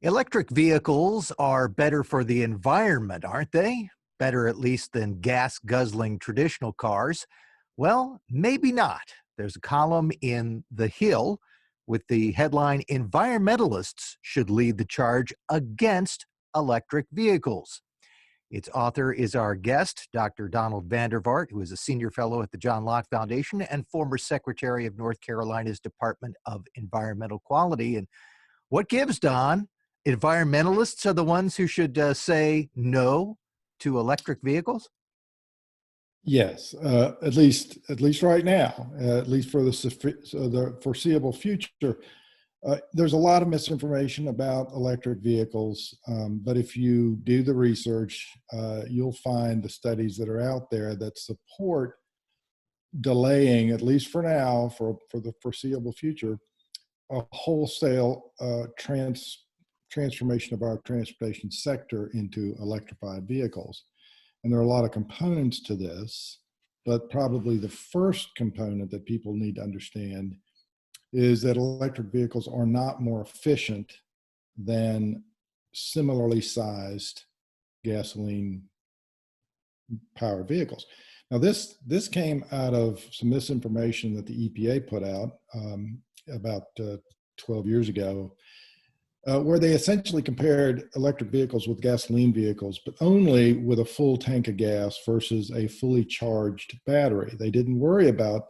Electric vehicles are better for the environment, aren't they? Better at least than gas guzzling traditional cars. Well, maybe not. There's a column in The Hill with the headline Environmentalists should lead the charge against electric vehicles. Its author is our guest, Dr. Donald Vaart, who is a senior fellow at the John Locke Foundation and former secretary of North Carolina's Department of Environmental Quality. And what gives, Don? Environmentalists are the ones who should say no to electric vehicles? Yes, at least right now, at least for the foreseeable future. There's a lot of misinformation about electric vehicles, but if you do the research, you'll find the studies that are out there that support delaying, at least for now, for the foreseeable future, a wholesale transformation of our transportation sector into electrified vehicles. And there are a lot of components to this, but probably the first component that people need to understand is that electric vehicles are not more efficient than similarly sized gasoline powered vehicles. Now, this came out of some misinformation that the EPA put out about 12 years ago, where they essentially compared electric vehicles with gasoline vehicles, but only with a full tank of gas versus a fully charged battery. They didn't worry about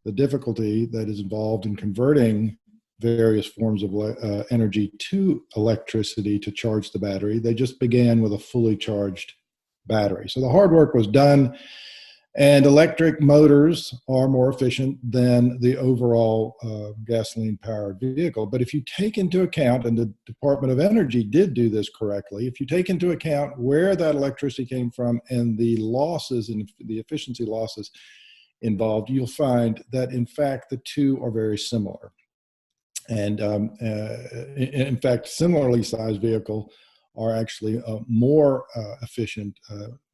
the difficulty that is involved in converting various forms of energy to electricity to charge the battery. They just began with a fully charged battery. So the hard work was done. And electric motors are more efficient than the overall gasoline-powered vehicle. But if you take into account, and the Department of Energy did do this correctly, if you take into account where that electricity came from and the losses and the efficiency losses involved, you'll find that, in fact, the two are very similar. And in fact, similarly sized vehicle are actually more efficient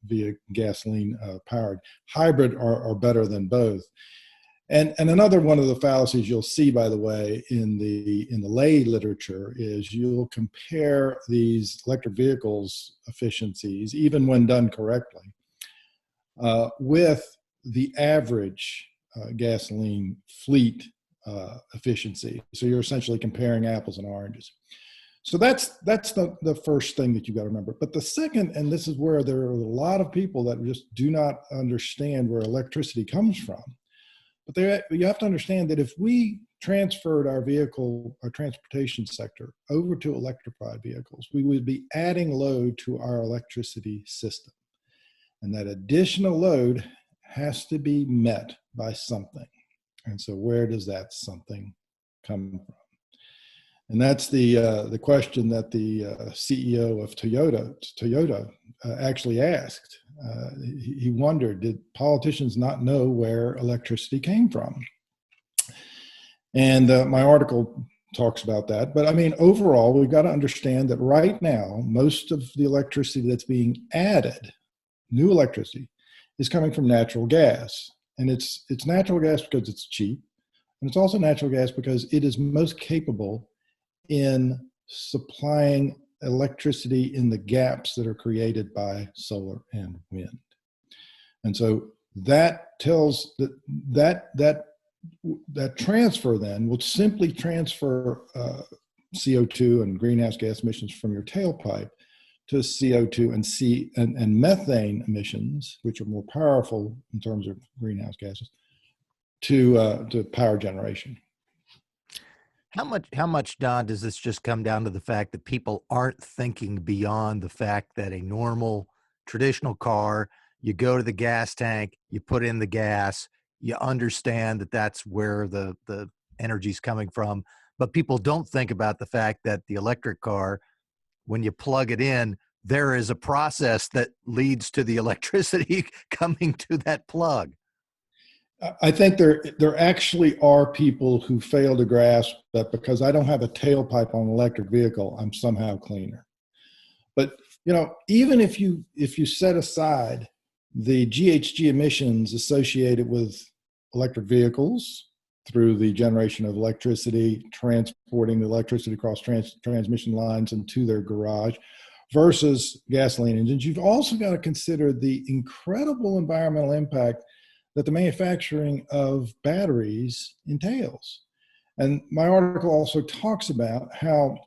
via gasoline powered. Hybrid are better than both. And another one of the fallacies you'll see, by the way, in the lay literature is you'll compare these electric vehicles efficiencies, even when done correctly, with the average gasoline fleet efficiency. So you're essentially comparing apples and oranges. So that's the first thing that you've got to remember. But the second, and this is where there are a lot of people that just do not understand where electricity comes from. But you have to understand that if we transferred our transportation sector over to electrified vehicles, we would be adding load to our electricity system. And that additional load has to be met by something. And so where does that something come from? And that's the question that the CEO of Toyota actually asked. He wondered, did politicians not know where electricity came from? And my article talks about that. But I mean, overall, we've got to understand that right now, most of the electricity that's being added, new electricity, is coming from natural gas. And it's natural gas because it's cheap. And it's also natural gas because it is most capable in supplying electricity in the gaps that are created by solar and wind. And so that tells that transfer then will simply transfer CO2 and greenhouse gas emissions from your tailpipe to CO2 and methane emissions, which are more powerful in terms of greenhouse gases, to power generation. How much, Don, does this just come down to the fact that people aren't thinking beyond the fact that a normal traditional car, you go to the gas tank, you put in the gas, you understand that that's where the energy's coming from, but people don't think about the fact that the electric car, when you plug it in, there is a process that leads to the electricity coming to that plug. I think there actually are people who fail to grasp that because I don't have a tailpipe on an electric vehicle, I'm somehow cleaner. But even if you set aside the GHG emissions associated with electric vehicles through the generation of electricity, transporting the electricity across transmission lines and to their garage, versus gasoline engines. You've also got to consider the incredible environmental impact that the manufacturing of batteries entails. And my article also talks about how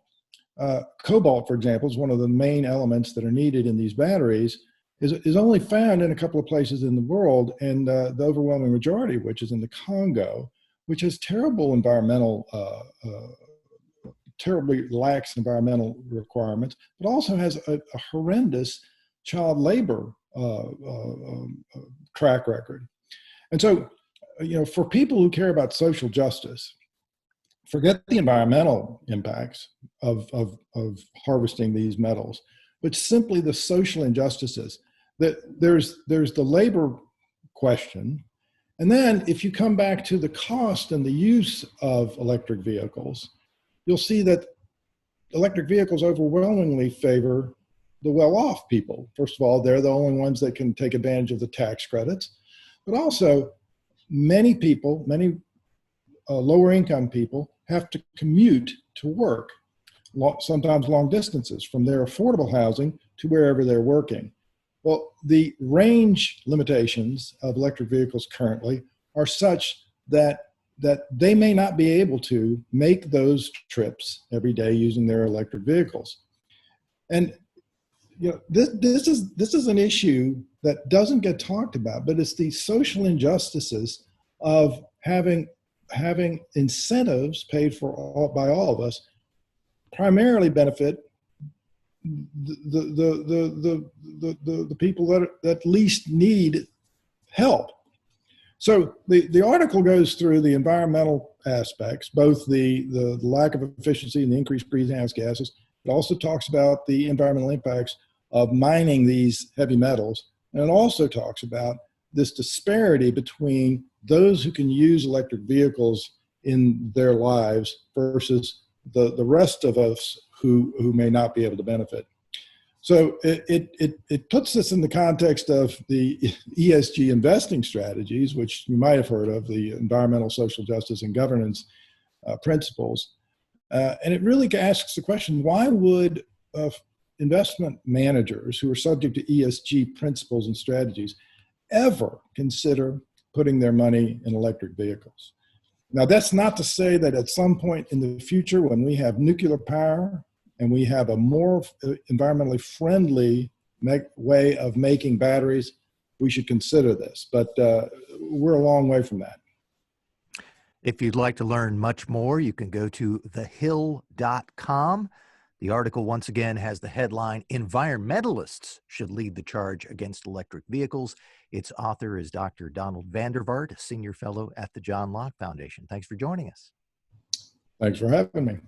cobalt, for example, is one of the main elements that are needed in these batteries, is only found in a couple of places in the world, and the overwhelming majority of which is in the Congo, which has terrible environmental, terribly lax environmental requirements, but also has a horrendous child labor track record. And so, for people who care about social justice, forget the environmental impacts of harvesting these metals, but simply the social injustices. That there's the labor question, and then if you come back to the cost and the use of electric vehicles, you'll see that electric vehicles overwhelmingly favor the well-off people. First of all, they're the only ones that can take advantage of the tax credits, but also many people, many lower income people have to commute to work, sometimes long distances from their affordable housing to wherever they're working. Well, the range limitations of electric vehicles currently are such that they may not be able to make those trips every day using their electric vehicles. And this is an issue that doesn't get talked about, but it's the social injustices of having incentives paid for by all of us primarily benefit the people that least need help. So the article goes through the environmental aspects, both the lack of efficiency and the increased greenhouse gases. It also talks about the environmental impacts of mining these heavy metals. And it also talks about this disparity between those who can use electric vehicles in their lives versus the rest of us who may not be able to benefit. So it puts this in the context of the ESG investing strategies, which you might have heard of, the environmental, social justice, and governance principles. And it really asks the question, why would investment managers who are subject to ESG principles and strategies ever consider putting their money in electric vehicles? Now, that's not to say that at some point in the future, when we have nuclear power and we have a more environmentally friendly way of making batteries, we should consider this. But we're a long way from that. If you'd like to learn much more, you can go to thehill.com. The article, once again, has the headline, Environmentalists Should Lead the Charge Against Electric Vehicles. Its author is Dr. Donald Vaart, a senior fellow at the John Locke Foundation. Thanks for joining us. Thanks for having me.